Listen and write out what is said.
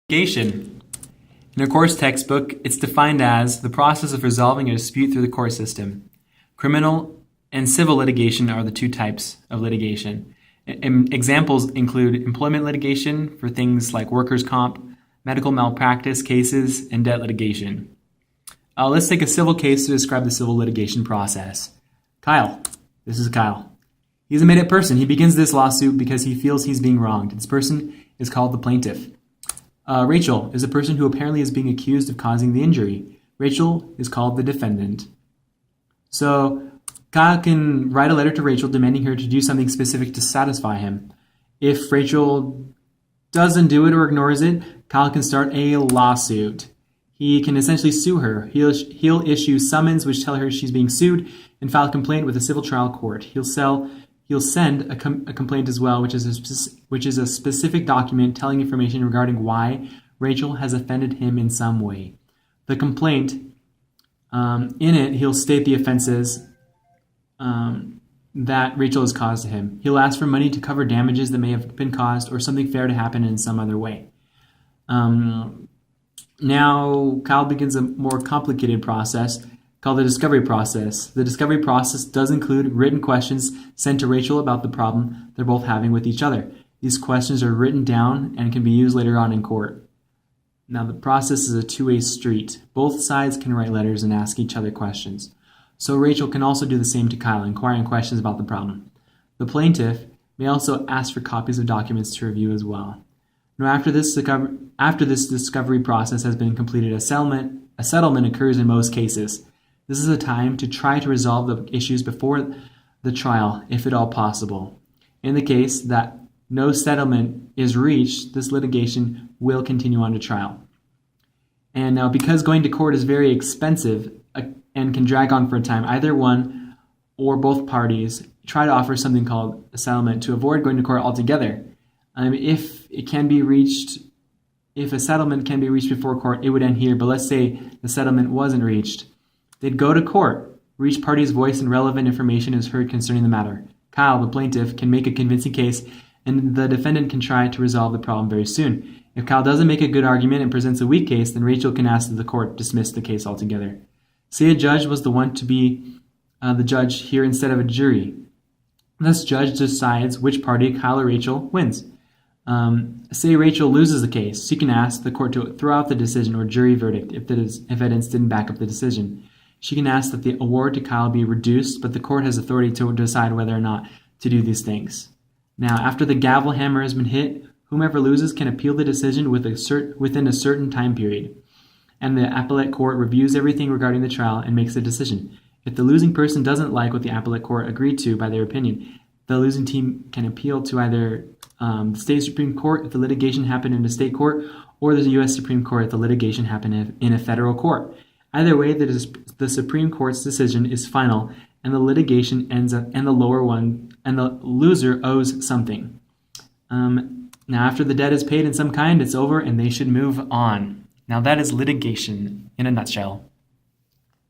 Litigation. In a course textbook, it's defined as the process of resolving a dispute through the court system. Criminal and civil litigation are the two types of litigation. Examples include employment litigation for things like workers' comp, medical malpractice cases, and debt litigation. Let's take a civil case to describe the civil litigation process. Kyle. This is Kyle. He's a made-up person. He begins this lawsuit because he feels he's being wronged. This person is called the plaintiff. Rachel is a person who apparently is being accused of causing the injury. Rachel is called the defendant. So Kyle can write a letter to Rachel demanding her to do something specific to satisfy him. If Rachel doesn't do it or ignores it, Kyle can start a lawsuit. He can essentially sue her. He'll issue summons which tell her she's being sued and file a complaint with a civil trial court. He'll send a complaint as well, which is a specific document telling information regarding why Rachel has offended him in some way. The complaint, in it, he'll state the offenses that Rachel has caused to him. He'll ask for money to cover damages that may have been caused or something fair to happen in some other way. Now, Kyle begins a more complicated process called the discovery process. The discovery process does include written questions sent to Rachel about the problem they're both having with each other. These questions are written down and can be used later on in court. Now, the process is a two-way street. Both sides can write letters and ask each other questions. So Rachel can also do the same to Kyle, inquiring questions about the problem. The plaintiff may also ask for copies of documents to review as well. Now, after this discovery process has been completed, a settlement occurs in most cases. This is a time to try to resolve the issues before the trial, if at all possible. In the case that no settlement is reached, this litigation will continue on to trial. And now, because going to court is very expensive and can drag on for a time, either one or both parties try to offer something called a settlement to avoid going to court altogether. If a settlement can be reached before court, it would end here. But let's say the settlement wasn't reached. They'd go to court, where each party's voice and relevant information is heard concerning the matter. Kyle, the plaintiff, can make a convincing case, and the defendant can try to resolve the problem very soon. If Kyle doesn't make a good argument and presents a weak case, then Rachel can ask that the court dismiss the case altogether. Say a judge was the one to be the judge here instead of a jury. This judge decides which party, Kyle or Rachel, wins. Say Rachel loses the case. She can ask the court to throw out the decision or jury verdict if evidence didn't back up the decision. She can ask that the award to Kyle be reduced, but the court has authority to decide whether or not to do these things. Now, after the gavel hammer has been hit, whomever loses can appeal the decision within a certain time period. And the appellate court reviews everything regarding the trial and makes a decision. If the losing person doesn't like what the appellate court agreed to by their opinion, the losing team can appeal to either the state Supreme Court if the litigation happened in a state court, or the U.S. Supreme Court if the litigation happened in a federal court. Either way, the Supreme Court's decision is final, and the litigation ends up, and the loser owes something. Now, after the debt is paid in some kind, it's over, and they should move on. Now, that is litigation in a nutshell.